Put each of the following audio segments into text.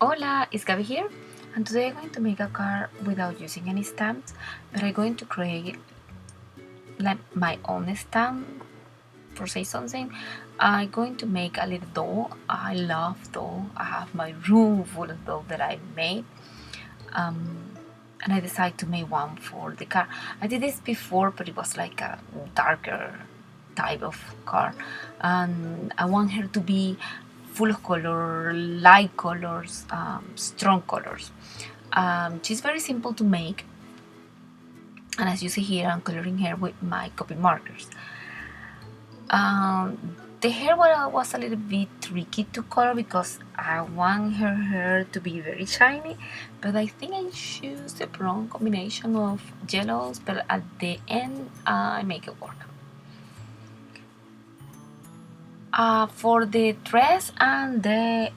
Hola, it's Gabby here, and today I'm going to make a card without using any stamps, but I'm going to create like my own stamp for say something. I'm going to make a little doll. I love doll. I have my room full of doll that I made, and I decided to make one for the card. I did this before, but it was like a darker type of card, and I want her to be full of color, light colors, strong colors. She's very simple to make, and as you see here, I'm coloring her with my copy markers. The hair was a little bit tricky to color because I want her hair to be very shiny, but I think I choose the wrong combination of yellows, but at the end I make it work. For the dress and the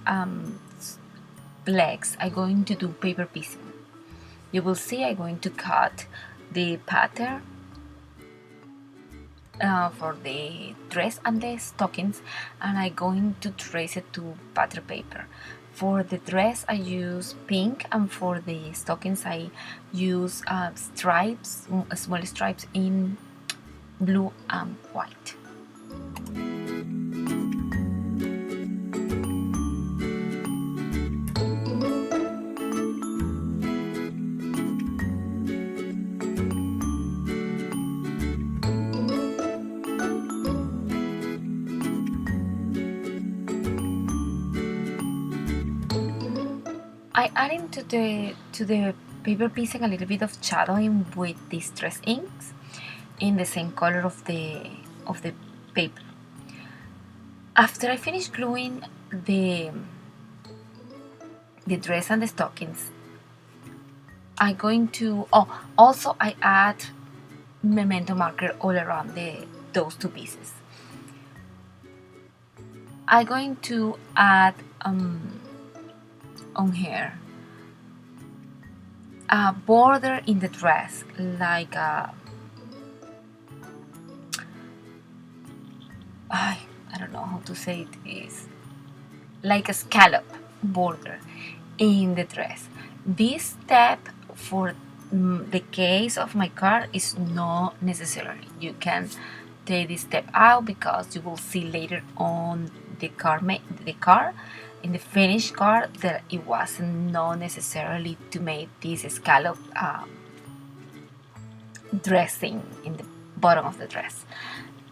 legs, I'm going to do paper piecing. You will see I'm going to cut the pattern for the dress and the stockings, and I'm going to trace it to pattern paper. For the dress I use pink, and for the stockings I use stripes, small stripes in blue and white. I added to the paper piecing a little bit of shadowing with distress inks in the same color of the paper. After I finish gluing the dress and the stockings, I'm going to also I add memento marker all around those two pieces. I'm going to add on here a border in the dress, like I don't know how to say this, like a scallop border in the dress. This step for the case of my card is not necessary. You can take this step out because you will see later on the card in the finished card that it wasn't not necessarily to make this scallop dressing in the bottom of the dress.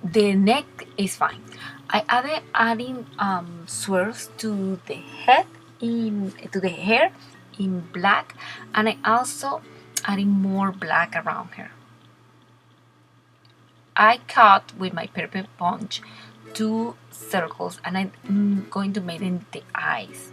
The neck is fine. I adding swirls to the hair in black, and I also adding more black around her. I cut with my purple punch 2 circles, and I'm going to make them the eyes.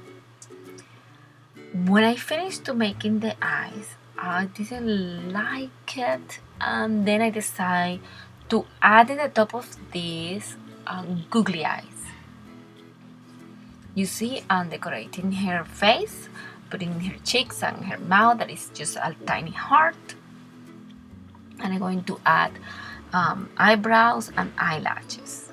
When I finished to making the eyes, I didn't like it, and then I decided to add in the top of this googly eyes. You see, I'm decorating her face, putting her cheeks and her mouth that is just a tiny heart, and I'm going to add eyebrows and eyelashes.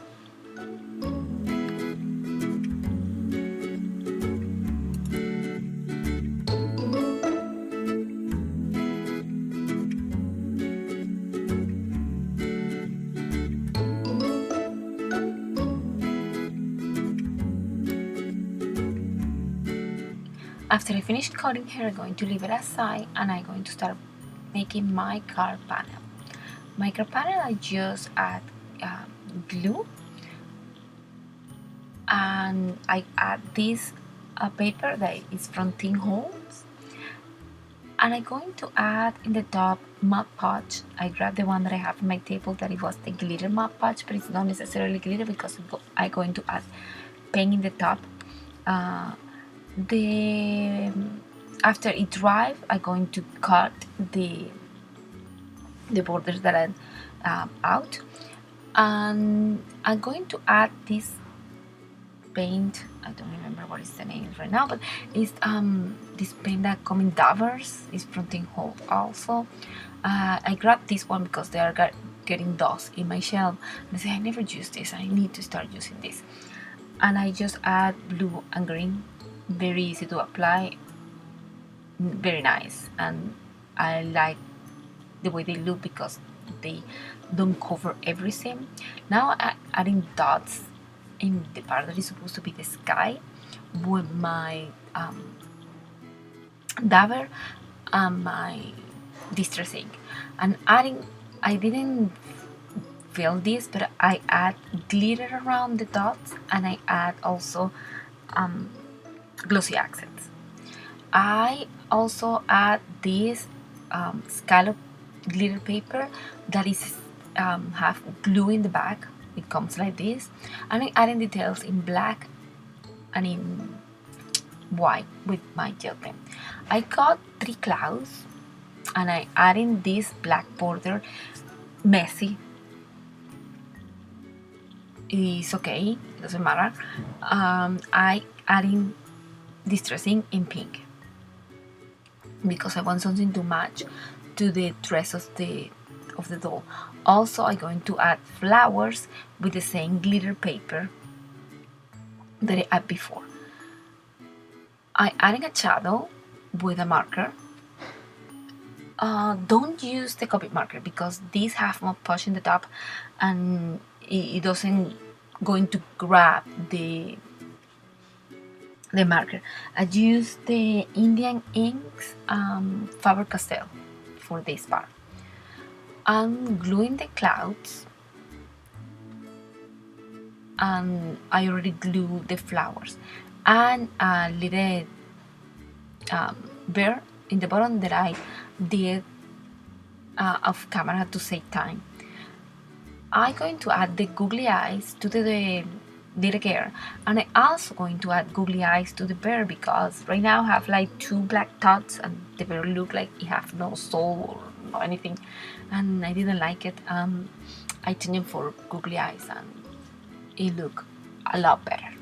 After I finish cutting her, I'm going to leave it aside, and I'm going to start making my card panel. My card panel, I just add glue, and I add this paper that is from tin holes, and I'm going to add in the top Mod Podge. I grabbed the one that I have on my table that it was the glitter Mod Podge, but it's not necessarily glitter because I'm going to add paint in the top. After it dries, I'm going to cut the borders that are out, and I'm going to add this paint. I don't remember what is the name right now, but it's this paint that comes in davers. It's from Tin Hole also. I grabbed this one because they are getting dust in my shelf, and I said I never use this. I need to start using this, and I just add blue and green very easy to apply, very nice, and I like the way they look because they don't cover everything. Now I'm adding dots in the part that is supposed to be the sky with my dabber and my distress ink, and adding, I didn't fill this, but I add glitter around the dots, and I add also glossy accents. I also add this scallop glitter paper that is have glue in the back. It comes like this, and I'm adding details in black and in white with my gel pen. I got 3 clouds, and I add in this black border. Messy, it's okay, it doesn't matter. I add in distressing in pink because I want something to match to the dress of the doll. Also, I'm going to add flowers with the same glitter paper that I added before. I'm adding a shadow with a marker. Don't use the Copic marker because these have more push in the top, and it doesn't going to grab the marker. I use the Indian inks Faber-Castell for this part. I'm gluing the clouds, and I already glued the flowers, and a little bear in the bottom that I did off camera to save time. I'm going to add the googly eyes to the little girl, and I'm also going to add googly eyes to the bear because right now I have like 2 black dots and the bear look like it have no soul or no anything, and I didn't like it. I changed it for googly eyes and it look a lot better.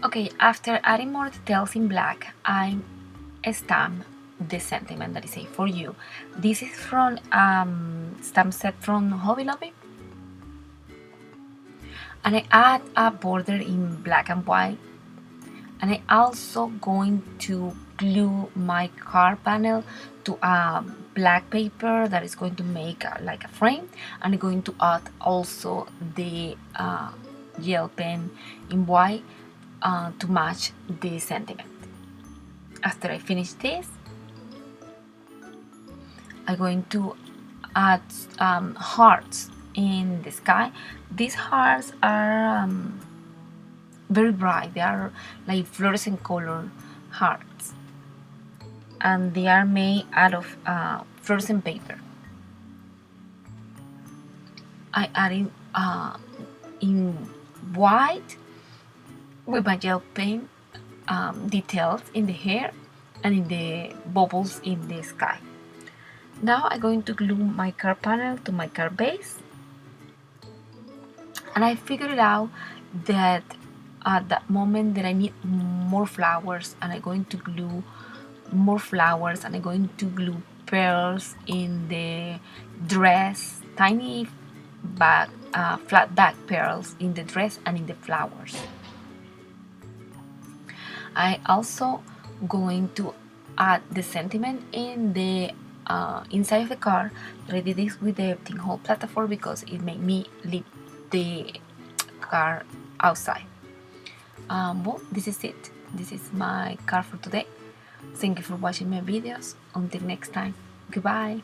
Okay, after adding more details in black, I stamp the sentiment that I say for you. This is from stamp set from Hobby Lobby, and I add a border in black and white, and I also going to glue my card panel to a black paper that is going to make like a frame, and I'm going to add also the gel pen in white to match the sentiment. After I finish this, I'm going to add hearts in the sky. These hearts are very bright. They are like fluorescent color hearts, and they are made out of fluorescent paper. I added in white with my gel pen details in the hair and in the bubbles in the sky. Now I'm going to glue my card panel to my card base, and I figured out that at that moment that I need more flowers, and I'm going to glue more flowers, and I'm going to glue pearls in the dress, tiny flat back pearls in the dress and in the flowers. I also going to add the sentiment in the inside of the car. I did this with the pinhole platform because it made me leave the car outside. Well, this is it. This is my car for today. Thank you for watching my videos. Until next time, goodbye.